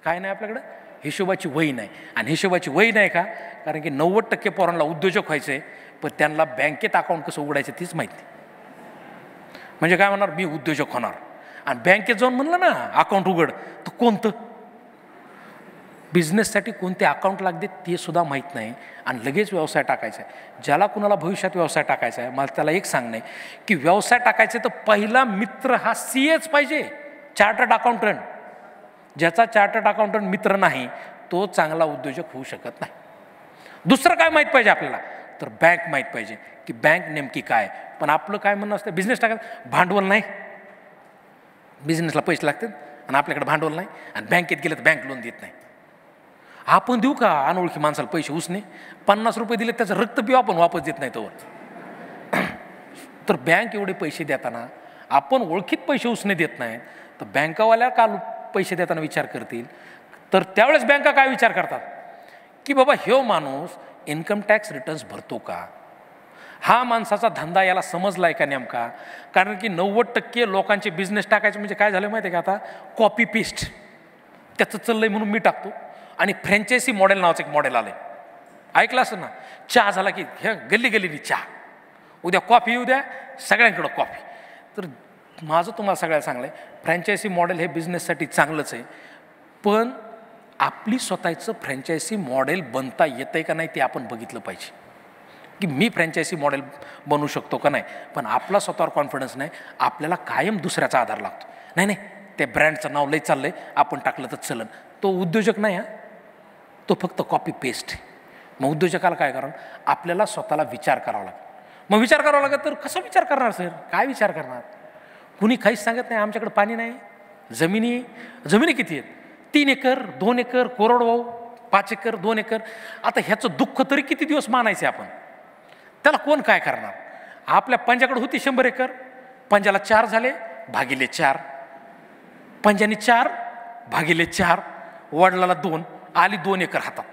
काय नाही आपल्याकडं? हिशोबाची वही नाही. आणि हिशोबाची वही नाही का? कारण की 90% पोरांना उद्योजक व्हायचं आहे, पण त्यांना बँकेत अकाउंट कसं उघडायचं तीच माहिती नाही. म्हणजे काय म्हणणार, मी उद्योजक होणार, आणि बँकेत जाऊन म्हणलं ना अकाउंट उघड, तर कोणतं बिझनेससाठी कोणते अकाउंट लागते ते सुद्धा माहीत नाही, आणि लगेच व्यवसाय टाकायचा आहे. ज्याला कुणाला भविष्यात व्यवसाय टाकायचा आहे, मला त्याला एक सांगणं आहे की व्यवसाय टाकायचे तर पहिला मित्र हा CAच पाहिजे, चार्टर्ड अकाउंटंट. ज्याचा चार्टर्ड अकाउंटंट मित्र नाही तो चांगला उद्योजक होऊ शकत नाही. दुसरं काय माहीत पाहिजे आपल्याला, तर बँक माहीत पाहिजे की बँक नेमकी काय. पण आपलं काय म्हणणं असतं, बिझनेस टाकायचं, भांडवल नाही, बिझनेसला पैसे लागतात आणि आपल्याकडे भांडवल नाही, आणि बँकेत गेलं तर बँक लोन देत नाही. आपण देऊ का अनोळखी माणसाला पैसे? उसने 50 रुपये दिले त्याचं रक्त पिऊ आपण, वापस देत नाही तोवर. तर बँक एवढे पैसे देताना आपण ओळखीत पैसे उसने देत नाही, तर बँकावाल्या का पैसे देताना विचार करतील? तर त्यावेळेस बँका काय विचार करतात की बाबा ह्यो माणूस इन्कम टॅक्स रिटर्न्स भरतो का, हा माणसाचा धंदा याला समजलाय का नेमका. कारण की 90% लोकांचे बिझनेस टाकायचे म्हणजे काय झालं माहिती आहे का, आता कॉपी पेस्ट त्याचं चाललंय म्हणून मी टाकतो. आणि फ्रँचायसी मॉडेल नावाचं एक मॉडेल आलंय, ऐकलं असं ना. चहा झाला की हे गल्ली गल्लीनी चहा, उद्या कॉफी, उद्या सगळ्यांकडं कॉफी. तर माझं तुम्हाला सगळ्याला सांगलं आहे, फ्रँचायसी मॉडेल हे बिझनेससाठी चांगलंच आहे, पण आपली स्वतःचं फ्रँचायसी मॉडेल बनता येतं आहे का नाही ते आपण बघितलं पाहिजे. की मी फ्रँचायसी मॉडेल बनवू शकतो का नाही. पण आपला स्वतःवर कॉन्फिडन्स नाही, आपल्याला कायम दुसऱ्याचा आधार लागतो. नाही नाही, त्या ब्रँडचं नाव लई चाललं आहे, आपण टाकलं तर चलन. तो उद्योजक नाही, हा तो फक्त कॉपी पेस्ट. मग उद्योजकाला काय करावं, आपल्याला स्वतःला विचार करावा लागेल. मग विचार करावा लागेल, तर कसा विचार करणार सर, काय विचार करणार? कुणी काहीच सांगत नाही, आमच्याकडे पाणी नाही, जमिनी किती आहेत, 3 एकर 2 एकर, कोरडवाहू 5 एकर 2 एकर. आता ह्याचं दुःख तरी किती दिवस मानायचे आपण, त्याला कोण काय करणार? आपल्या पंजाकडे होती 100 एकर, पंजाला 4 झाले भागिले 4, पंजाने 4 भागिले 4, वडिलाला 2, आली 2 एकर हातात.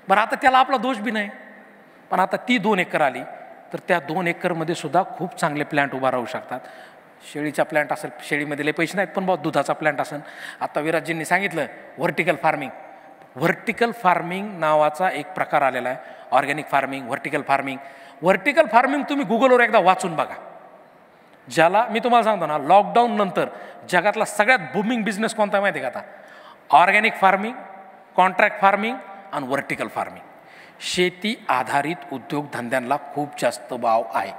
बरं आता त्याला आपला दोष बी नाही, पण आता ती 2 एकर आली, तर त्या 2 एकरमध्ये सुद्धा खूप चांगले प्लॅन्ट उभा राहू शकतात. शेळीचा प्लॅन्ट असेल, शेळीमध्ये लय पैसे नाहीत, पण बहुत दुधाचा प्लॅन्ट असेल. आता विराजजींनी सांगितलं व्हर्टिकल फार्मिंग. व्हर्टिकल फार्मिंग नावाचा एक प्रकार आलेला आहे, organic farming, vertical farming. Vertical farming तुम्ही गुगलवर एकदा वाचून बघा. ज्याला मी तुम्हाला सांगतो ना, लॉकडाऊन नंतर जगातला सगळ्यात बूमिंग बिझनेस कोणता माहिती आहे का आता? ऑर्गॅनिक फार्मिंग, कॉन्ट्रॅक्ट फार्मिंग आणि व्हर्टिकल फार्मिंग. शेती आधारित उद्योगधंद्यांना खूप जास्त भाव आहे.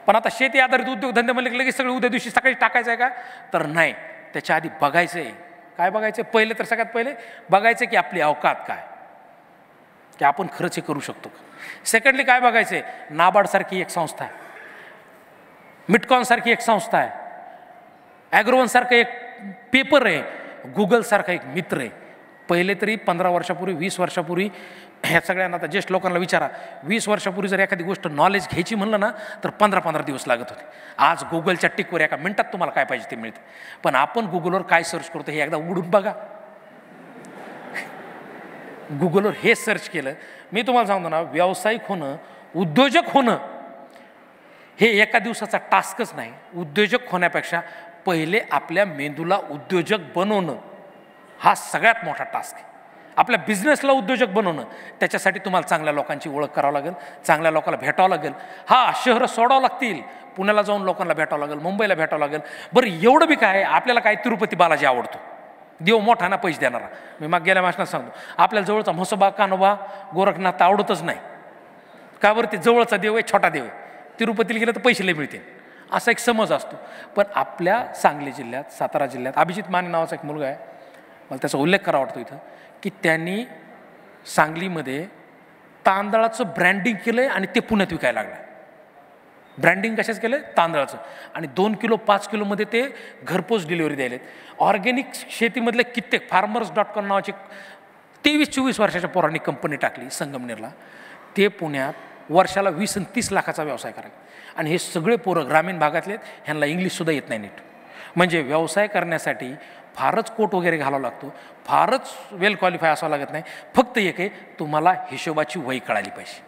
पण आता शेती आधारित उद्योगधंदे म्हणले लगेच सगळे उद्या दिवशी सकाळी टाकायचं आहे का, तर नाही. त्याच्या आधी बघायचं आहे, काय बघायचं आहे पहिले, तर सगळ्यात पहिले बघायचं की आपली अवकात काय, की आपण खरंच हे करू शकतो का. सेकंडली काय बघायचं आहे, नाबार्डसारखी एक संस्था आहे, मिटकॉनसारखी एक संस्था आहे, ॲग्रोवनसारखं एक पेपर आहे, गुगलसारखा एक मित्र आहे. पहिले तरी 15 वर्षापूर्वी 20 वर्षापूर्वी ह्या सगळ्यांना, आता ज्येष्ठ लोकांना विचारा, 20 वर्षापूर्वी जर एखादी गोष्ट नॉलेज घ्यायची म्हणलं ना तर 15-15 दिवस लागत होते. आज गुगलच्या टिकवर एका मिनिटात तुम्हाला काय पाहिजे ते मिळतं. पण आपण गुगलवर काय सर्च करतो हे एकदा उघडून बघा. गुगलवर हे सर्च केलं, मी तुम्हाला सांगतो ना, व्यावसायिक होणं, उद्योजक होणं हे एका दिवसाचा टास्कच नाही. उद्योजक होण्यापेक्षा पहिले आपल्या मेंदूला उद्योजक बनवणं हा सगळ्यात मोठा टास्क आहे. आपल्या बिझनेसला उद्योजक बनवणं, त्याच्यासाठी तुम्हाला चांगल्या लोकांची ओळख करावं लागेल, चांगल्या लोकांना भेटावं लागेल. हा, शहरं सोडावं लागतील, पुण्याला जाऊन लोकांना भेटावं लागेल, मुंबईला भेटावं लागेल. बरं एवढं बी काय, आपल्याला काय तिरुपती बालाजी आवडतो, देव मोठा ना पैसे देणारा. मी मग गेल्या मासनात सांगतो, आपल्याला जवळचा म्हसोबा, कानोबा, गोरखनाथ आवडतच नाही. का बरं? ते जवळचा देव आहे, छोटा देव आहे. तिरुपतीला गेलं तर पैसे लय मिळतील, असा एक समज असतो. पण आपल्या सांगली जिल्ह्यात, सातारा जिल्ह्यात अभिजित माने नावाचा एक मुलगा आहे, मला त्याचा उल्लेख करावा वाटतो इथं, की त्यांनी सांगलीमध्ये तांदळाचं ब्रँडिंग केलं आहे आणि ते पुण्यात विकायला लागलं. ब्रँडिंग कशाच केलं? तांदळाचं. आणि 2 किलो 5 किलोमध्ये ते घरपोच डिलिव्हरी द्यायलेत. ऑर्गॅनिक शेतीमधले कित्येक farmers.com नावाची 23-24 वर्षाच्या पोरांनी कंपनी टाकली संगमनेरला. ते पुण्यात वर्षाला 20 आणि 30 लाखाचा व्यवसाय करायला. आणि हे सगळे पोरं ग्रामीण भागातले आहेत, ह्यांना इंग्लिशसुद्धा येत नाही नीट. म्हणजे व्यवसाय करण्यासाठी फारच कोट वगैरे घालावं लागतो, फारच वेल क्वालिफाय असावं लागत नाही. फक्त एक आहे, तुम्हाला हिशोबाची वही कळाली पाहिजे,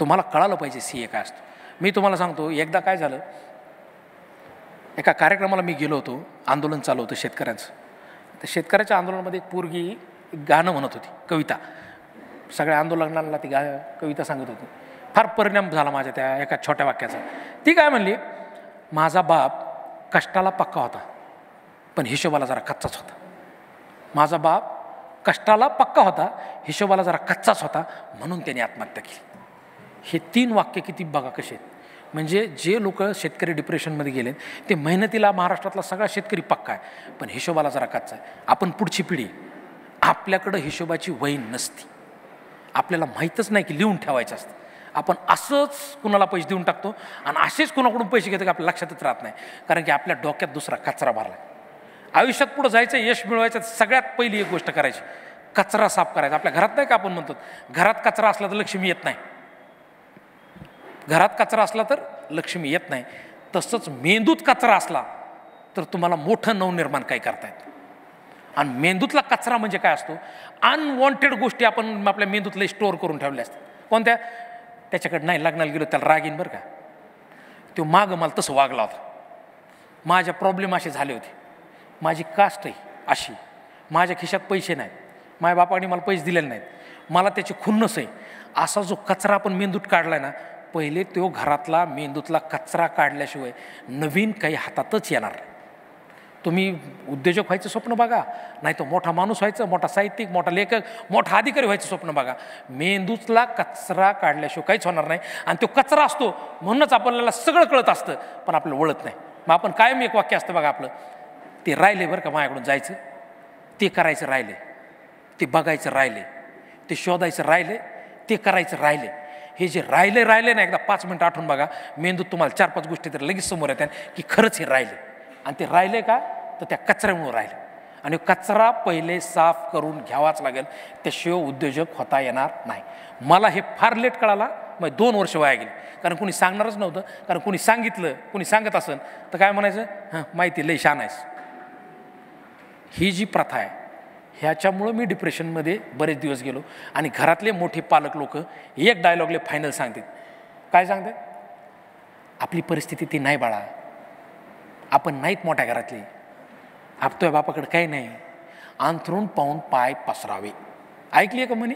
तुम्हाला कळालं पाहिजे CA काय असतो. मी तुम्हाला सांगतो, एकदा काय झालं, एका कार्यक्रमाला मी गेलो होतो, आंदोलन चालू होतं शेतकऱ्यांचं. तर शेतकऱ्याच्या आंदोलनामध्ये एक पोरगी एक गाणं म्हणत होती, कविता, सगळ्या आंदोलनाला ती कविता सांगत होती. फार परिणाम झाला माझ्या त्या एका छोट्या वाक्याचा. ती काय म्हणली, माझा बाप कष्टाला पक्का होता पण हिशोबाला जरा कच्चाच होता. माझा बाप कष्टाला पक्का होता, हिशोबाला जरा कच्चाच होता, म्हणून त्याने आत्महत्या केली. हे 3 वाक्य किती बघा कसे आहेत. म्हणजे जे लोक शेतकरी डिप्रेशनमध्ये गेले ते मेहनतीला महाराष्ट्रातला सगळा शेतकरी पक्का आहे पण हिशोबाला जरा कच्चा आहे. आपण पुढची पिढी, आपल्याकडं हिशोबाची वही नसती, आपल्याला माहीतच नाही की लिहून ठेवायचं असतं. आपण असंच कुणाला पैसे देऊन टाकतो आणि असेच कुणाकडून पैसे घेतो की आपल्या लक्षातच राहत नाही, कारण की आपल्या डोक्यात दुसरा कचरा भरला. आयुष्यात पुढं जायचं, यश मिळवायचं, सगळ्यात पहिली एक गोष्ट करायची, कचरा साफ करायचा. आपल्या घरात नाही का आपण म्हणतो, घरात कचरा असला तर लक्ष्मी येत नाही, घरात कचरा असला तर लक्ष्मी येत नाही. तसंच मेंदूत कचरा असला तर तुम्हाला मोठं नवनिर्माण काय करता येतं. आणि मेंदूतला कचरा म्हणजे काय असतो, अनवॉन्टेड गोष्टी आपण आपल्या मेंदूतले स्टोअर करून ठेवल्या असतात. कोणत्या, त्याच्याकडे नाही, लग्नाला गेलो त्याला राग येईन बरं का, तो मागं मला तसं वागला होता, माझ्या प्रॉब्लेम असे झाले होते, माझी कास्ट आहे अशी, माझ्या खिशात पैसे नाहीत, माझ्या बापाने मला पैसे दिलेले नाहीत, मला त्याची खुन्नस आहे. असा जो कचरा आपण मेंदूत काढलाय ना, पहिले तो घरातला मेंदूतला कचरा काढल्याशिवाय नवीन काही हातातच येणार नाही. तुम्ही उद्योजक व्हायचं स्वप्न बघा, नाही तर मोठा माणूस व्हायचं, मोठा साहित्यिक, मोठा लेखक, मोठा अधिकारी व्हायचं स्वप्न बघा, मेंदूतला कचरा काढल्याशिवाय काहीच होणार नाही. आणि तो कचरा असतो म्हणूनच आपल्याला सगळं कळत असतं पण आपल्याला वळत नाही. मग आपण कायम एक वाक्य असतं बघा आपलं, ते राहिले बरं का माझ्याकडून जायचं, ते करायचं राहिले, ते बघायचं राहिले, ते शोधायचं राहिले, ते करायचं राहिले. हे जे राहिले ना, एकदा 5 मिनिटं आठवून बघा, मेंदूत तुम्हाला 4-5 गोष्टी तर लगेच समोर येतात की खरंच हे राहिले. आणि ते राहिले का, तर त्या कचऱ्यामुळे राहिले. आणि कचरा पहिले साफ करून घ्यावाच लागेल, त्याशिवाय उद्योजक होता येणार नाही. मला हे फार लेट कळाला, मग 2 वर्ष वाया गेली, कारण कोणी सांगणारच नव्हतं. कारण कोणी सांगितलं, कोणी सांगत असेल तर काय म्हणायचं, हां माहिती, लई शान आहेस. ही जी प्रथा आहे ह्याच्यामुळं मी डिप्रेशनमध्ये बरेच दिवस गेलो. आणि घरातले मोठे पालक लोक एक डायलॉगले फायनल सांगतात. काय सांगतात, आपली परिस्थिती ती नाही बाळा, आपण नाहीत मोठ्या घरातली, आपतोय बापाकडे काही नाही, अंथरून पाहून पाय पसरावे. ऐकली आहे का म्हणे,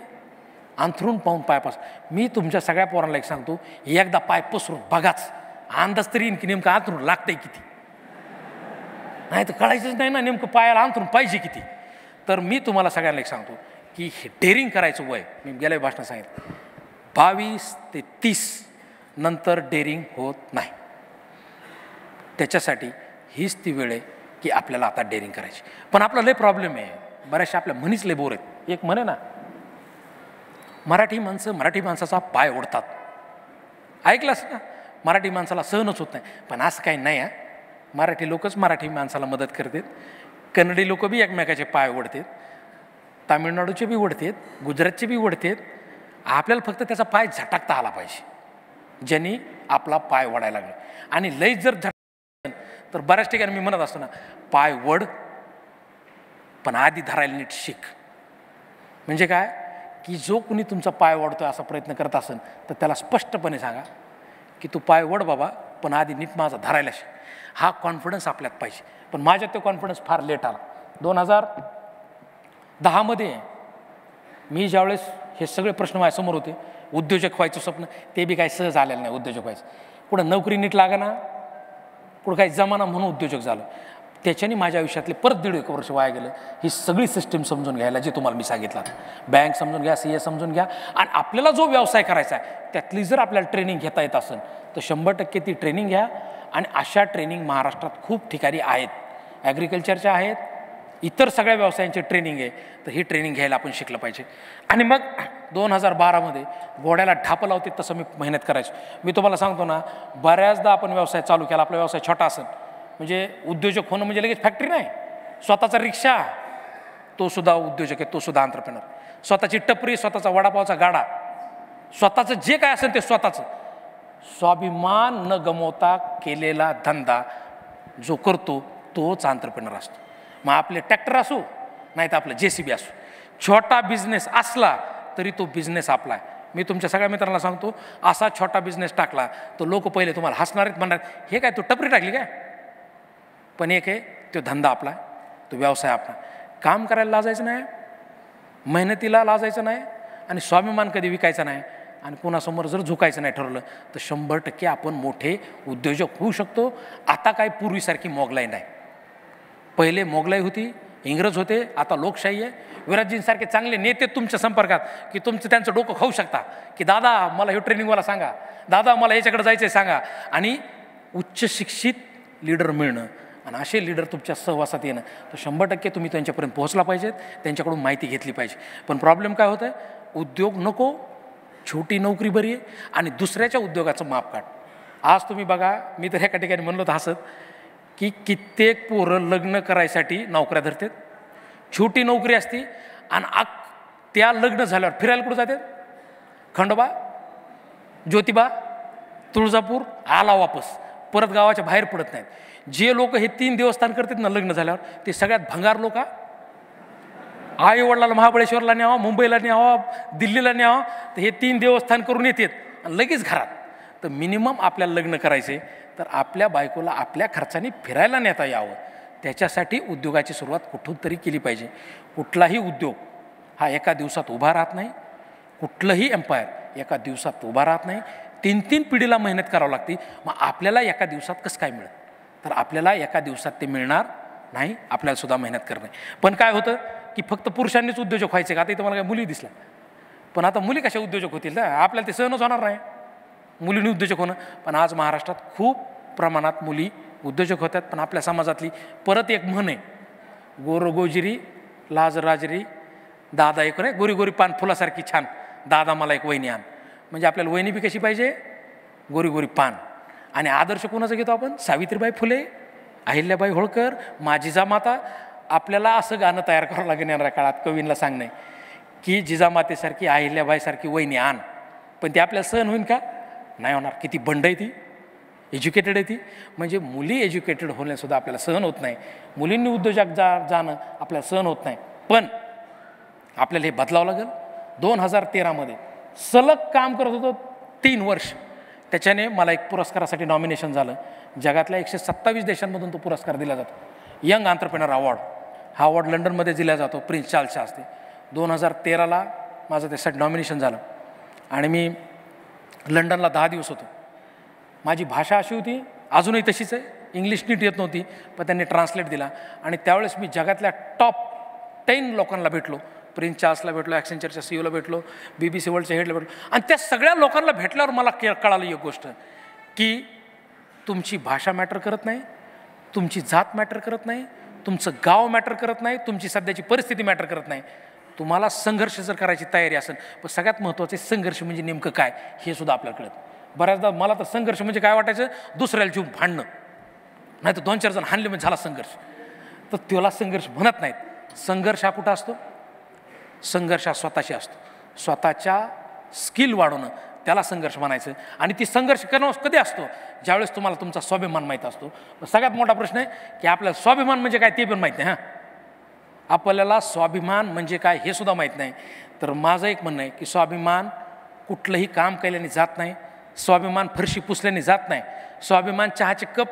अंथरून पाहून पाय मी तुमच्या सगळ्या पोरांना एक सांगतो, एकदा पाय पसरून बघाच, अंदाज तरी येईन की नेमकं अंथरून लागतंय किती, नाही तर कळायचंच नाही ना नेमकं पायाला अंथरून पाहिजे किती. तर मी तुम्हाला सगळ्यांना एक सांगतो की हे डेअरिंग करायचं वय, मी गेल्या भाषणात सांगितलं, 22 ते 30 नंतर डेअरिंग होत नाही. त्याच्यासाठी हीच ती वेळ आहे की आपल्याला आता डेअरिंग करायची. पण आपला लय प्रॉब्लेम आहे, बऱ्याचशा आपल्या म्हणीच लय बोर आहेत. एक म्हणे ना, मराठी माणसाचा पाय ओढतात. ऐकलंस ना, मराठी माणसाला सहनच होत नाही. पण असं काही नाही आहे, मराठी लोकच मराठी माणसाला मदत करतात, कन्नडी लोक बी एकमेकाचे पाय ओढतात, तामिळनाडूचे बी ओढतात, गुजरातचे बी ओढतात. आपल्याला फक्त त्याचा पाय झटाकता आला पाहिजे, ज्यांनी आपला पाय ओढायला लागला. आणि लई जर तर बऱ्याच ठिकाणी मी म्हणत असतो ना, पाय वड पण आधी धरायला नीट शिक. म्हणजे काय की जो कुणी तुमचा पाय ओढतोय असा प्रयत्न करत असेल तर त्याला स्पष्टपणे सांगा की तू पाय ओढ बाबा, पण आधी नीट माझा धरायला शिक. हा कॉन्फिडन्स आपल्यात पाहिजे. पण माझ्यात तो कॉन्फिडन्स फार लेट आला. 2010 मी ज्यावेळेस हे सगळे प्रश्न माझ्यासमोर होते, उद्योजक व्हायचं स्वप्न, ते बी काही सहज आलेलं नाही. उद्योजक व्हायचं कुठं नोकरी नीट लागाना, कुठं काही जमाना म्हणून उद्योजक झालं. त्याच्याने माझ्या आयुष्यातले परत 1.5 वर्ष वाया गेलं. ही सगळी सिस्टीम समजून घ्यायला जे तुम्हाला मी सांगितलं, बँक समजून घ्या, CA समजून घ्या, आणि आपल्याला जो व्यवसाय करायचा आहे त्यातली जर आपल्याला ट्रेनिंग घेता येत असेल तर 100% ती ट्रेनिंग घ्या. आणि अशा ट्रेनिंग महाराष्ट्रात खूप ठिकाणी आहेत, ॲग्रिकल्चरच्या आहेत, इतर सगळ्या व्यवसायांची ट्रेनिंग आहे. तर ही ट्रेनिंग घ्यायला आपण शिकलं पाहिजे. आणि मग 2012 घोड्याला ढापं लावते तसं मी मेहनत करायचो. मी तुम्हाला सांगतो ना, बऱ्याचदा आपण व्यवसाय चालू केला, आपला व्यवसाय छोटा असेल, म्हणजे उद्योजक होणं म्हणजे लगेच फॅक्टरी नाही, स्वतःचा रिक्षा, तो सुद्धा उद्योजक आहे, तो सुद्धा एंटरप्रेनर. स्वतःची टपरी, स्वतःचा वडापावचा गाडा, स्वतःचं जे काय असेल ते स्वतःचं. स्वाभिमान न गमवता केलेला धंदा जो करतो तोच एंटरप्रेनर असतो. मग आपले ट्रॅक्टर असो नाही तर आपलं JCB असो, छोटा बिझनेस असला तरी तो बिझनेस आपला आहे. मी तुमच्या सगळ्या मित्रांना सांगतो, असा छोटा बिझनेस टाकला तर लोक पहिले तुम्हाला हसणार आहेत, म्हणणार हे काय तू टपरी टाकली काय. पण एक आहे, तो धंदा आपला, तो व्यवसाय आपला. काम करायला लाजायचं नाही, मेहनतीला लाजायचं नाही आणि स्वाभिमान कधी विकायचा नाही आणि कोणासमोर जर झुकायचं नाही ठरवलं तर 100% आपण मोठे उद्योजक होऊ शकतो. आता काय पूर्वीसारखी मोगलाई नाही. पहिले मोगलाई होती, इंग्रज होते, आता लोकशाही आहे. विराटजींसारखे चांगले नेते तुमच्या संपर्कात की तुमचं त्यांचं डोकं खाऊ शकता की दादा मला हे ट्रेनिंगवाला सांगा, दादा मला याच्याकडे जायचं आहे सांगा. आणि उच्च शिक्षित लीडर मिळणं आणि असे लीडर तुमच्या सहवासात येणं तर 100% तुम्ही त्यांच्यापर्यंत पोहोचला पाहिजेत, त्यांच्याकडून माहिती घेतली पाहिजे. पण प्रॉब्लेम काय होतं आहे, उद्योग नको, छोटी नोकरी बरी आहे आणि दुसऱ्याच्या उद्योगाचं माप काढ. आज तुम्ही बघा, मी तर एका ठिकाणी म्हणलो होतं हसत की कित्येक पोरं लग्न करायसाठी नोकऱ्या धरतात, छोटी नोकरी असती आणि त्या लग्न झाल्यावर फिरायला कुठं जातात, खंडोबा, ज्योतिबा, तुळजापूर, आला वापस, परत गावाच्या बाहेर पडत नाहीत. जे लोक हे 3 देवस्थान करतात ना लग्न झाल्यावर, ते सगळ्यात भंगार लोक. आई वडिलाला महाबळेश्वरला न्यावा, मुंबईला न्यावा, दिल्लीला न्यावा, तर हे 3 देवस्थान करून येतात आणि लगेच घरात. तर मिनिमम आपल्याला लग्न करायचे तर आपल्या बायकोला आपल्या खर्चाने फिरायला नेता यावं. त्याच्यासाठी उद्योगाची सुरुवात कुठून तरी केली पाहिजे. कुठलाही उद्योग हा एका दिवसात उभा राहत नाही, कुठलंही एम्पायर एका दिवसात उभा राहत नाही. 3-3 पिढीला मेहनत करावं लागते. मग आपल्याला एका दिवसात कसं काय मिळेल, तर आपल्याला एका दिवसात ते मिळणार नाही, आपल्याला सुद्धा मेहनत करणे. पण काय होतं की फक्त पुरुषांनीच उद्योजक व्हायचे का, आता इथं मला काय मुली दिसल्या, पण आता मुली कशा उद्योजक होतील ना, आपल्याला ते सहनच होणार नाही मुलींनी उद्योजक होणं. पण आज महाराष्ट्रात खूप प्रमाणात मुली उद्योजक होतात. पण आपल्या समाजातली परत एक म्हण आहे, गोरगोजिरी लाजराजरी दादा एक रे, गोरी गोरी पान फुलासारखी छान, दादा मला एक वहिनी आण. म्हणजे आपल्याला वहिनी बी कशी पाहिजे, गोरी गोरी पान. आणि आदर्श कोणाचं घेतो आपण, सावित्रीबाई फुले, अहिल्याबाई होळकर, माझी जिजामाता. आपल्याला असं गाणं तयार करावं लागेल येणाऱ्या काळात, कवींना सांगणे की जिजामातेसारखी अहिल्याबाईसारखी वहिनी आण. पण ते आपल्याला सहन होईल का, नाही होणार. किती बंड आहे ती, एज्युकेटेड आहे ती. म्हणजे मुली एज्युकेटेड होण्यासुद्धा आपल्याला सहन होत नाही, मुलींनी उद्योजक जाणं आपल्याला सहन होत नाही. पण आपल्याला हे बदलावं लागेल. 2013 सलग काम करत होतो 3 वर्ष. त्याच्याने मला एक पुरस्कारासाठी नॉमिनेशन झालं. जगातल्या 127 देशांमधून तो पुरस्कार दिला जातो, यंग एंटरप्रेन्योर अवॉर्ड. हा अवॉर्ड लंडनमध्ये दिला जातो, प्रिन्स चार्ल्सच्या हस्ते. 2013 माझं त्यासाठी नॉमिनेशन झालं आणि मी लंडनला 10 दिवस होतो. माझी भाषा अशी होती, अजूनही तशीच आहे, इंग्लिश नीट येत नव्हती, पण त्यांनी ट्रान्सलेट दिला. आणि त्यावेळेस मी जगातल्या टॉप 10 लोकांना भेटलो. प्रिन्स चार्ल्सला भेटलो, ॲक्सेंचरच्या सीईओला भेटलो, BBC वर्ल्डच्या हेडला भेटलो. आणि त्या सगळ्या लोकांना भेटल्यावर मला कळालं एक गोष्ट की तुमची भाषा मॅटर करत नाही, तुमची जात मॅटर करत नाही, तुमचं गाव मॅटर करत नाही, तुमची सध्याची परिस्थिती मॅटर करत नाही. तुम्हाला संघर्ष जर करायची तयारी असेल, पण सगळ्यात महत्त्वाचे संघर्ष म्हणजे नेमकं काय हे सुद्धा आपल्याला कळत. बऱ्याचदा मला तर संघर्ष म्हणजे काय वाटायचं, दुसऱ्याला जीव भांडणं, नाही तर 2-4 जण हाणले म्हणजे झाला संघर्ष. तर त्याला संघर्ष म्हणत नाहीत. संघर्ष हा कुठं असतो, संघर्ष हा स्वतःशी असतो. स्वतःच्या स्किल वाढवणं त्याला संघर्ष म्हणायचं. आणि ती संघर्ष करणं कधी असतो, ज्यावेळेस तुम्हाला तुमचा स्वाभिमान माहीत असतो. सगळ्यात मोठा प्रश्न आहे की आपल्याला स्वाभिमान म्हणजे काय ते पण माहीत नाही. आपल्याला स्वाभिमान म्हणजे काय हे सुद्धा माहीत नाही. तर माझं एक म्हणणं आहे की स्वाभिमान कुठलंही काम केल्याने जात नाही, स्वाभिमान फरशी पुसल्याने जात नाही, स्वाभिमान चहाचे कप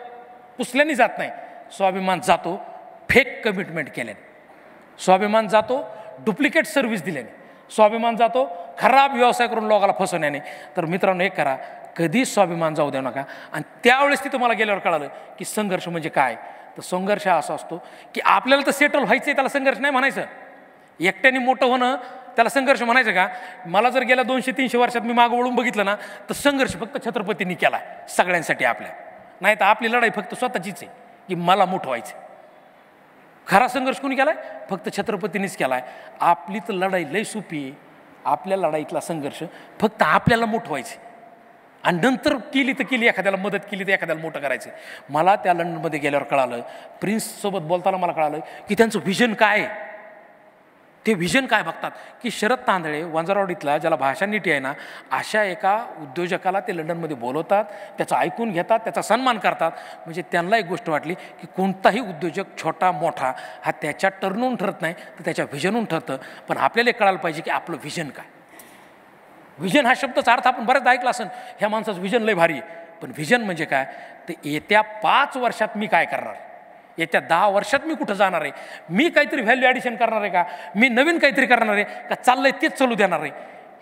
पुसल्याने जात नाही. स्वाभिमान जातो फेक कमिटमेंट केल्याने, स्वाभिमान जातो डुप्लिकेट सर्व्हिस दिल्याने, स्वाभिमान जातो खराब व्यवसाय करून लोकांना फसवण्याने. तर मित्रांनो एक करा, कधी स्वाभिमान जाऊ देऊ नका. आणि त्यावेळेस तिथं मला गेल्यावर कळालं की संघर्ष म्हणजे काय. तर संघर्ष हा असा असतो की आपल्याला तर सेटल व्हायचं आहे, त्याला संघर्ष नाही म्हणायचं. एकट्याने मोठं होणं त्याला संघर्ष म्हणायचं का. मला जर गेल्या 200-300 वर्षात मी मागं वळून बघितलं ना, तर संघर्ष फक्त छत्रपतींनी केला सगळ्यांसाठी आपल्या. नाही तर आपली लढाई फक्त स्वतःचीच आहे की मला मोठं व्हायचं. खरा संघर्ष कोणी केला आहे, फक्त छत्रपतींनीच केला आहे. आपली तर लढाई लई सोपी आहे. आपल्या लढाईतला संघर्ष फक्त आपल्याला मोठं व्हायचं आणि नंतर केली तर केली, एखाद्याला मदत केली तर एखाद्याला मोठं करायचं. मला त्या लंडनमध्ये गेल्यावर कळालं, प्रिन्ससोबत बोलताना मला कळालं की त्यांचं व्हिजन काय आहे. ते व्हिजन काय बघतात की शरद तांदळे वंजारवाडीतला, ज्याला भाषा नीट आहे ना, अशा एका उद्योजकाला ते लंडनमध्ये बोलवतात, त्याचं ऐकून घेतात, त्याचा सन्मान करतात. म्हणजे त्यांना एक गोष्ट वाटली की कोणताही उद्योजक छोटा मोठा हा त्याच्या टर्नहून ठरत नाही, तर त्याच्या व्हिजनहून ठरतं. पण आपल्याला कळायला पाहिजे की आपलं व्हिजन काय. व्हिजन हा शब्दाचा अर्थ आपण बऱ्याच ऐकला असेल, ह्या माणसाचं व्हिजन लय भारी आहे. पण व्हिजन म्हणजे काय, तर येत्या 5 वर्षात मी काय करणार, येत्या 10 वर्षात मी कुठं जाणार आहे, मी काहीतरी व्हॅल्यू ॲडिशन करणार आहे का, मी नवीन काहीतरी करणार आहे का, चाललंय तेच चालू देणार आहे.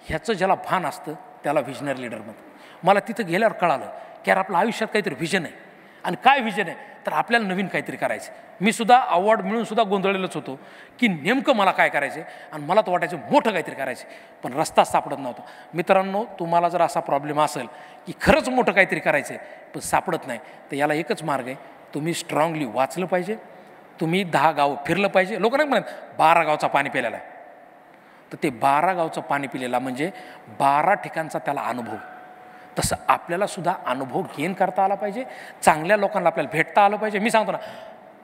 ह्याचं ज्याला भान असतं त्याला व्हिजनरी लीडर म्हणतात. मला तिथं गेल्यावर कळालं की यार आपल्या आयुष्यात काहीतरी व्हिजन आहे. आणि काय व्हिजन आहे तर आपल्याला नवीन काहीतरी करायचं. मी सुद्धा अवॉर्ड मिळून सुद्धा गोंधळलेलंच होतो की नेमकं मला काय करायचं आहे, आणि मला तर वाटायचं मोठं काहीतरी करायचं, पण रस्ता सापडत नव्हता. मित्रांनो, तुम्हाला जर असा प्रॉब्लेम असेल की खरंच मोठं काहीतरी करायचं आहे पण सापडत नाही, तर याला एकच मार्ग आहे, तुम्ही स्ट्रॉंगली वाचलं पाहिजे, तुम्ही 10 गावं फिरलं पाहिजे. लोक नाही म्हणत 12 गावचा पाणी पिलेला आहे, तर ते 12 गावचं पाणी पिलेला म्हणजे 12 ठिकाणचा त्याला अनुभव. तसं आपल्याला सुद्धा अनुभव गेन करता आला पाहिजे, चांगल्या लोकांना आपल्याला भेटता आलं पाहिजे. मी सांगतो ना,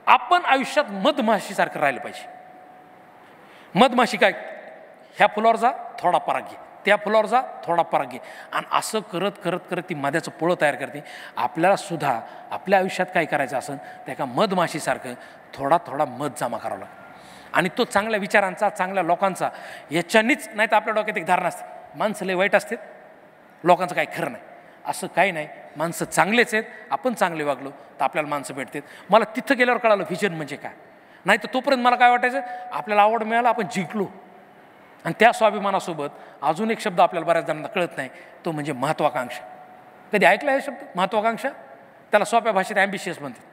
आपण आयुष्यात मधमाशीसारखं राहिलं पाहिजे. मधमाशी काय, ह्या फुलावर जा थोडा पराग घे, त्या फुलावर जा थोडा पराग घे, आणि असं करत करत करत ती मधाचं पोळं तयार करते. आपल्याला सुद्धा आपल्या आयुष्यात काय करायचं असेल तर एका मधमाशीसारखं थोडा थोडा मध जमा करावा लागतो. आणि तो चांगल्या विचारांचा, चांगल्या लोकांचा, याच्यानीच. नाही तर आपल्या डोक्यात एक धारणा असते, माणसं लय वाईट असतात, लोकांचं काही खरं नाही. असं काही नाही, माणसं चांगलेच आहेत. आपण चांगले वागलो तर आपल्याला माणसं भेटतात. मला तिथं गेल्यावर कळालं व्हिजन म्हणजे काय. नाही तर तोपर्यंत मला काय वाटायचं, आपल्याला आवड मिळाला, आपण जिंकलो. आणि त्या स्वाभिमानासोबत अजून एक शब्द आपल्याला बऱ्याच जणांना कळत नाही, तो म्हणजे महत्त्वाकांक्षा. कधी ऐकला हे शब्द महत्त्वाकांक्षा? त्याला सोप्या भाषेत ॲम्बिशियस म्हणतात.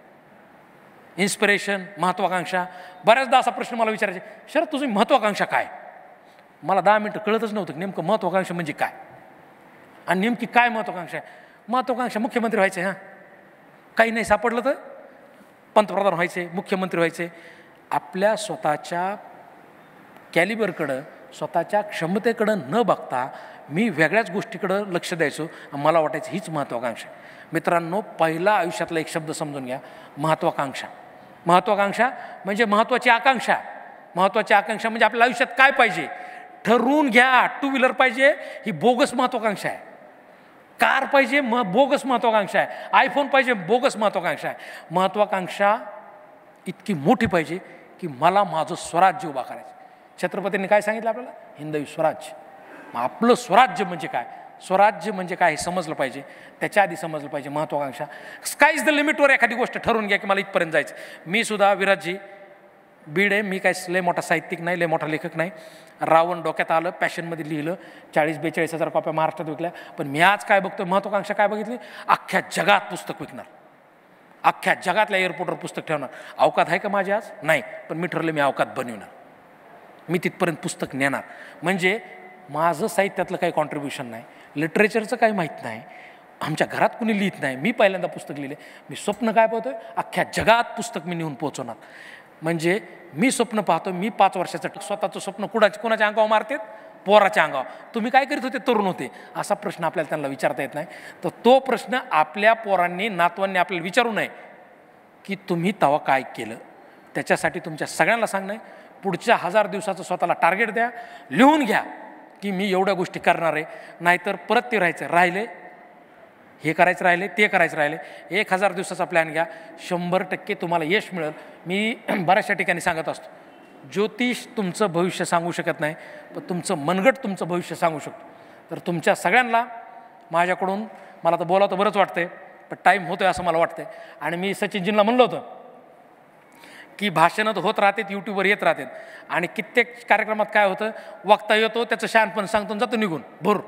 इन्स्पिरेशन, महत्त्वाकांक्षा. बऱ्याचदा असा प्रश्न मला विचारायचे, शरद तुझी महत्त्वाकांक्षा काय? मला 10 मिनटं कळतच नव्हतं की नेमकं महत्त्वाकांक्षा म्हणजे काय, आणि नेमकी काय महत्त्वाकांक्षा आहे. महत्त्वाकांक्षा मुख्यमंत्री व्हायचे, हां, काही नाही सापडलं तर पंतप्रधान व्हायचे, मुख्यमंत्री व्हायचे. आपल्या स्वतःच्या कॅलिबरकडं, स्वतःच्या क्षमतेकडं न बघता मी वेगळ्याच गोष्टीकडं लक्ष द्यायचो. मला वाटायचं हीच महत्त्वाकांक्षा. मित्रांनो, पहिला आयुष्यातला एक शब्द समजून घ्या, महत्त्वाकांक्षा. महत्त्वाकांक्षा म्हणजे महत्त्वाची आकांक्षा. महत्त्वाची आकांक्षा म्हणजे आपल्या आयुष्यात काय पाहिजे ठरवून घ्या. 2 व्हीलर पाहिजे, ही बोगस महत्त्वाकांक्षा आहे. कार पाहिजे, बोगस महत्त्वाकांक्षा आहे. आयफोन पाहिजे, बोगस महत्त्वाकांक्षा आहे. महत्त्वाकांक्षा इतकी मोठी पाहिजे की मला माझं स्वराज्य उभा करायचं. छत्रपतींनी काय सांगितलं आपल्याला, हिंदवी स्वराज्य. मग आपलं स्वराज्य म्हणजे काय, स्वराज्य म्हणजे काय हे समजलं पाहिजे. त्याच्या आधी समजलं पाहिजे महत्त्वाकांक्षा. स्काय इज द लिमिटवर एखादी गोष्ट ठरवून घ्या की मला इथपर्यंत जायचं. मी सुद्धा विराजजी बीड आहे, मी काय लय मोठा साहित्यिक नाही, लय मोठा लेखक नाही. रावण डोक्यात आलं, पॅशनमध्ये लिहिलं, 40-42 हजार कॉप्या महाराष्ट्रात विकल्या. पण मी आज काय बघतो, महत्त्वाकांक्षा काय बघितली, अख्ख्या जगात पुस्तक विकणार, अख्ख्या जगातल्या एअरपोर्टवर पुस्तक ठेवणार. अवकात आहे का माझी आज? नाही, पण मी ठरलं मी अवकात बनविणार, मी तिथपर्यंत पुस्तक नेणार. म्हणजे माझं साहित्यातलं काही कॉन्ट्रीब्युशन नाही, लिटरेचरचं काही माहीत नाही, आमच्या घरात कुणी लिहित नाही, मी पहिल्यांदा पुस्तक लिहिले. मी स्वप्न काय पाहतोय, अख्ख्या जगात पुस्तक मी नेऊन पोहोचवणार. म्हणजे मी स्वप्न पाहतो, मी 5 वर्षाचं स्वतःचं स्वप्न कोणाच्या अंगावर मारतात, पोराच्या अंगावर. तुम्ही काय करीत होते, तरुण होते, असा प्रश्न आपल्याला त्यांना विचारता येत नाही. तर तो प्रश्न आपल्या पोरांनी, नातवांनी आपल्याला विचारू नये की तुम्ही तेव्हा काय केलं. त्याच्यासाठी तुमच्या सगळ्यांना सांगणं आहे, पुढच्या 1000 दिवसाचं स्वतःला टार्गेट द्या, लिहून घ्या की मी एवढ्या गोष्टी करणार आहे. नाहीतर परत ते राहिले हे करायचं राहिले, ते करायचं राहिले. 1000 दिवसाचा प्लॅन घ्या, 100% तुम्हाला यश मिळेल. मी बऱ्याचशा ठिकाणी सांगत असतो, ज्योतिष तुमचं भविष्य सांगू शकत नाही, पण तुमचं मनगट तुमचं भविष्य सांगू शकतो. तर तुमच्या सगळ्यांना माझ्याकडून, मला तर बोलावं तर बरंच वाटतंय, पण टाईम होतोय असं मला वाटतंय. आणि मी सचिनजींना म्हणलं होतं की भाषणं तर होत राहतात, यूट्यूबवर येत राहतात, आणि कित्येक कार्यक्रमात काय होतं, वक्ता येतो, त्याचं शहाणपण सांगतो जातो निघून भर.